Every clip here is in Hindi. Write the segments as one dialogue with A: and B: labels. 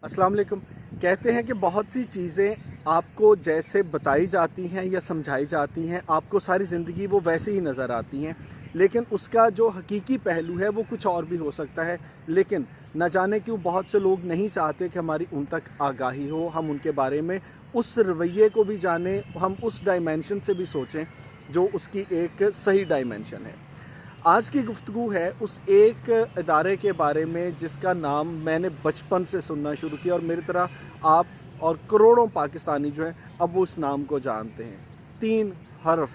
A: अस्सलाम वालेकुम। कहते हैं कि बहुत सी चीज़ें आपको जैसे बताई जाती हैं या समझाई जाती हैं, आपको सारी ज़िंदगी वो वैसे ही नज़र आती हैं, लेकिन उसका जो हकीकी पहलू है वो कुछ और भी हो सकता है। लेकिन न जाने क्यों बहुत से लोग नहीं चाहते कि हमारी उन तक आगाही हो, हम उनके बारे में उस रवैये को भी जानें, हम उस डायमेंशन से भी सोचें जो उसकी एक सही डायमेंशन है। आज की गुफ्तगू है उस एक इदारे के बारे में जिसका नाम मैंने बचपन से सुनना शुरू किया, और मेरी तरह आप और करोड़ों पाकिस्तानी जो हैं अब वो उस नाम को जानते हैं। 3 हर्फ,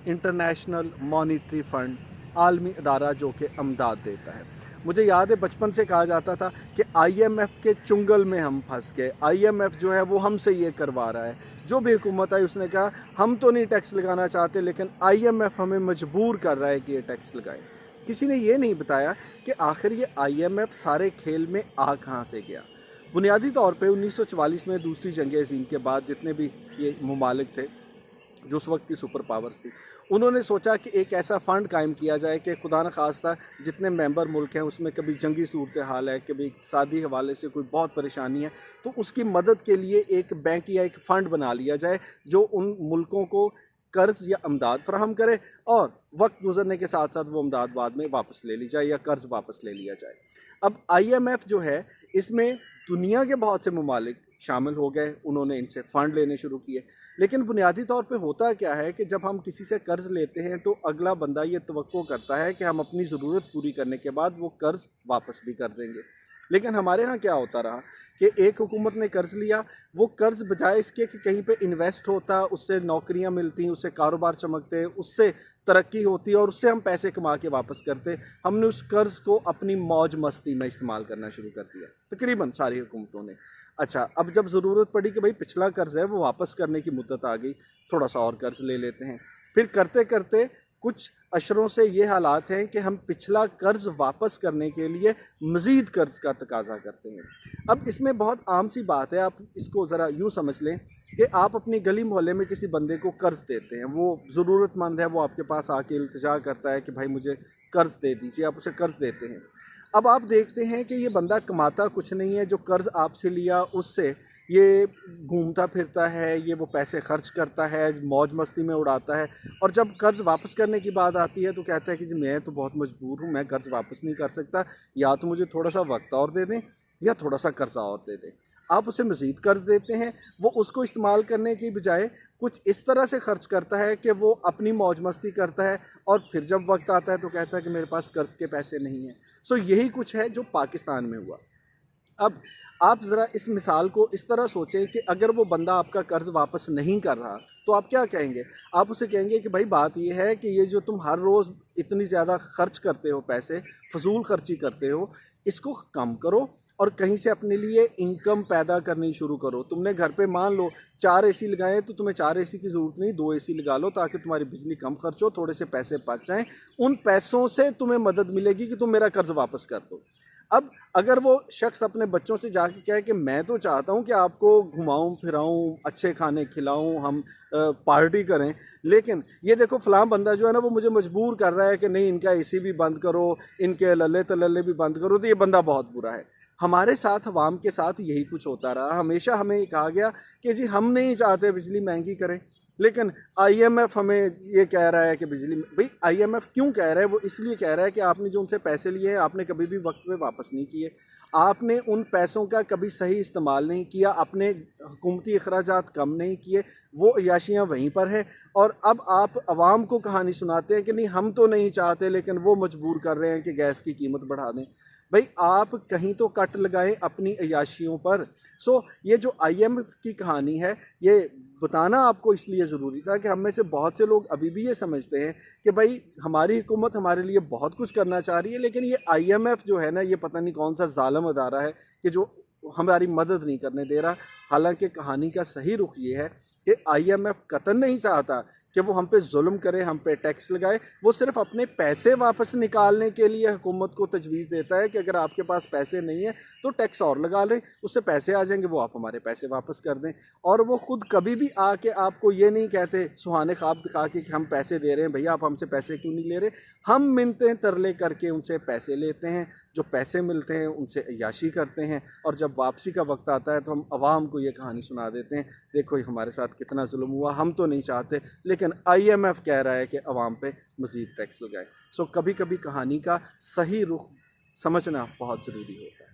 A: इंटरनेशनल मॉनिटरी फ़ंड, आलमी अदारा जो कि अमदाद देता है। मुझे याद है बचपन से कहा जाता था कि आईएमएफ के चुंगल में हम फंस गए, आईएमएफ जो है वो हमसे ये करवा रहा है। जो भी हुकूमत आई उसने कहा हम तो नहीं टैक्स लगाना चाहते, लेकिन आईएमएफ हमें मजबूर कर रहा है कि ये टैक्स लगाए। किसी ने ये नहीं बताया कि आखिर ये आईएमएफ सारे खेल में आ कहाँ से गया। बुनियादी तौर पे 1944 में दूसरी जंग अज़ीम के बाद जितने भी ये ममालिक थे जो उस वक्त की सुपर पावर्स थी, उन्होंने सोचा कि एक ऐसा फ़ंड कायम किया जाए कि खुदा न खास्ता जितने मेंबर मुल्क हैं उसमें कभी जंगी सूरत हाल है, कभी इक़्तिसादी हवाले से कोई बहुत परेशानी है, तो उसकी मदद के लिए एक बैंक या एक फ़ंड बना लिया जाए जो उन मुल्कों को कर्ज़ या अमदाद फराहम करे, और वक्त गुजरने के साथ साथ वो अमदाद बाद में वापस ले ली जाए या कर्ज़ वापस ले लिया जाए। अब आईएमएफ जो है इसमें दुनिया के बहुत से ममालिक शामिल हो गए, उन्होंने इनसे फ़ंड लेने शुरू किए। लेकिन बुनियादी तौर पे होता क्या है कि जब हम किसी से कर्ज़ लेते हैं तो अगला बंदा ये तवक्को करता है कि हम अपनी ज़रूरत पूरी करने के बाद वो कर्ज़ वापस भी कर देंगे। लेकिन हमारे यहाँ क्या होता रहा कि एक हुकूमत ने कर्ज़ लिया, वो कर्ज़ बजाय इसके कि कहीं पे इन्वेस्ट होता, उससे नौकरियाँ मिलती, उससे कारोबार चमकते, उससे तरक्की होती और उससे हम पैसे कमा के वापस करते, हमने उस कर्ज़ को अपनी मौज मस्ती में इस्तेमाल करना शुरू कर दिया, तकरीबन सारी हुकूमतों ने। अच्छा, अब जब ज़रूरत पड़ी कि भाई पिछला कर्ज़ है वो वापस करने की मुद्दत आ गई, थोड़ा सा और कर्ज़ ले लेते हैं। फिर करते करते कुछ अशरों से ये हालात हैं कि हम पिछला कर्ज़ वापस करने के लिए मज़ीद कर्ज़ का तकाज़ा करते हैं। अब इसमें बहुत आम सी बात है, आप इसको ज़रा यूँ समझ लें कि आप अपनी गली मोहल्ले में किसी बंदे को कर्ज़ देते हैं, वो ज़रूरतमंद है, वो आपके पास आके इल्तिजा करता है कि भाई मुझे कर्ज़ दे दीजिए, आप उसे कर्ज़ देते हैं। अब आप देखते हैं कि ये बंदा कमाता कुछ नहीं है, जो कर्ज़ आपसे लिया उससे ये घूमता फिरता है, ये वो पैसे खर्च करता है, मौज मस्ती में उड़ाता है, और जब कर्ज़ वापस करने की बात आती है तो कहता है कि जी मैं तो बहुत मजबूर हूँ, मैं कर्ज़ वापस नहीं कर सकता, या तो मुझे थोड़ा सा वक्त और दे दें या थोड़ा सा कर्ज़ा और दे दें। आप उसे मज़ीद कर्ज़ देते हैं, वो उसको इस्तेमाल करने की बजाय कुछ इस तरह से खर्च करता है कि वो अपनी मौज मस्ती करता है, और फिर जब वक्त आता है तो कहता है कि मेरे पास कर्ज़ के पैसे नहीं हैं। सो यही कुछ है जो पाकिस्तान में हुआ। अब आप ज़रा इस मिसाल को इस तरह सोचें कि अगर वो बंदा आपका कर्ज़ वापस नहीं कर रहा तो आप क्या कहेंगे? आप उसे कहेंगे कि भाई बात ये है कि ये जो तुम हर रोज़ इतनी ज़्यादा खर्च करते हो पैसे, फ़िज़ूल खर्ची करते हो, इसको कम करो और कहीं से अपने लिए इनकम पैदा करनी शुरू करो। तुमने घर पे मान लो 4 एसी लगाए हैं तो तुम्हें 4 एसी की ज़रूरत नहीं, 2 एसी लगा लो ताकि तुम्हारी बिजली कम खर्च हो, थोड़े से पैसे बच जाएँ। उन पैसों से तुम्हें मदद मिलेगी कि तुम मेरा कर्ज़ वापस कर दो। अब अगर वो शख्स अपने बच्चों से जाके कहे कि मैं तो चाहता हूँ कि आपको घुमाऊँ फिराऊँ, अच्छे खाने खिलाऊँ, हम पार्टी करें, लेकिन ये देखो फ़लाँ बंदा जो है ना वो मुझे मजबूर कर रहा है कि नहीं इनका एसी भी बंद करो, इनके लल्ले तलल्ले भी बंद करो, तो ये बंदा बहुत बुरा है। हमारे साथ अवाम के साथ यही कुछ होता रहा, हमेशा हमें कहा गया कि जी हम नहीं चाहते बिजली महंगी करें, लेकिन आईएमएफ हमें ये कह रहा है कि बिजली, भाई आईएमएफ क्यों कह रहा है? वो इसलिए कह रहा है कि आपने जो उनसे पैसे लिए हैं आपने कभी भी वक्त पे वापस नहीं किए, आपने उन पैसों का कभी सही इस्तेमाल नहीं किया, अपने हुकूमती अखराजात कम नहीं किए, वो अयाशियाँ वहीं पर हैं, और अब आप आवाम को कहानी सुनाते हैं कि नहीं हम तो नहीं चाहते लेकिन वो मजबूर कर रहे हैं कि गैस की कीमत बढ़ा दें। भाई आप कहीं तो कट लगाएं अपनी अयाशियों पर। सो ये जो आईएमएफ की कहानी है, ये बताना आपको इसलिए ज़रूरी था कि हम में से बहुत से लोग अभी भी ये समझते हैं कि भाई हमारी हुकूमत हमारे लिए बहुत कुछ करना चाह रही है, लेकिन ये आईएमएफ जो है ना ये पता नहीं कौन सा ज़ालिम अदारा है कि जो हमारी मदद नहीं करने दे रहा। हालांकि कहानी का सही रुख ये है कि आईएमएफ कतई नहीं चाहता कि वो हम पे जुल्म करे, हम पे टैक्स लगाए, वो सिर्फ अपने पैसे वापस निकालने के लिए हुकूमत को तजवीज़ देता है कि अगर आपके पास पैसे नहीं है तो टैक्स और लगा लें, उससे पैसे आ जाएंगे, वो आप हमारे पैसे वापस कर दें। और वो खुद कभी भी आके आपको ये नहीं कहते सुहाने ख्वाब दिखा के कि हम पैसे दे रहे हैं, भैया आप हमसे पैसे क्यों नहीं ले रहे। हम मिन्नतें तरले करके उनसे पैसे लेते हैं, जो पैसे मिलते हैं उनसे अय्याशी करते हैं, और जब वापसी का वक्त आता है तो हम आवाम को ये कहानी सुना देते हैं, देखो ये हमारे साथ कितना जुल्म हुआ, हम तो नहीं चाहते लेकिन IMF कह रहा है कि आवाम पे मज़ीद टैक्स लगाए। सो कभी कभी कहानी का सही रुख समझना बहुत ज़रूरी होता है।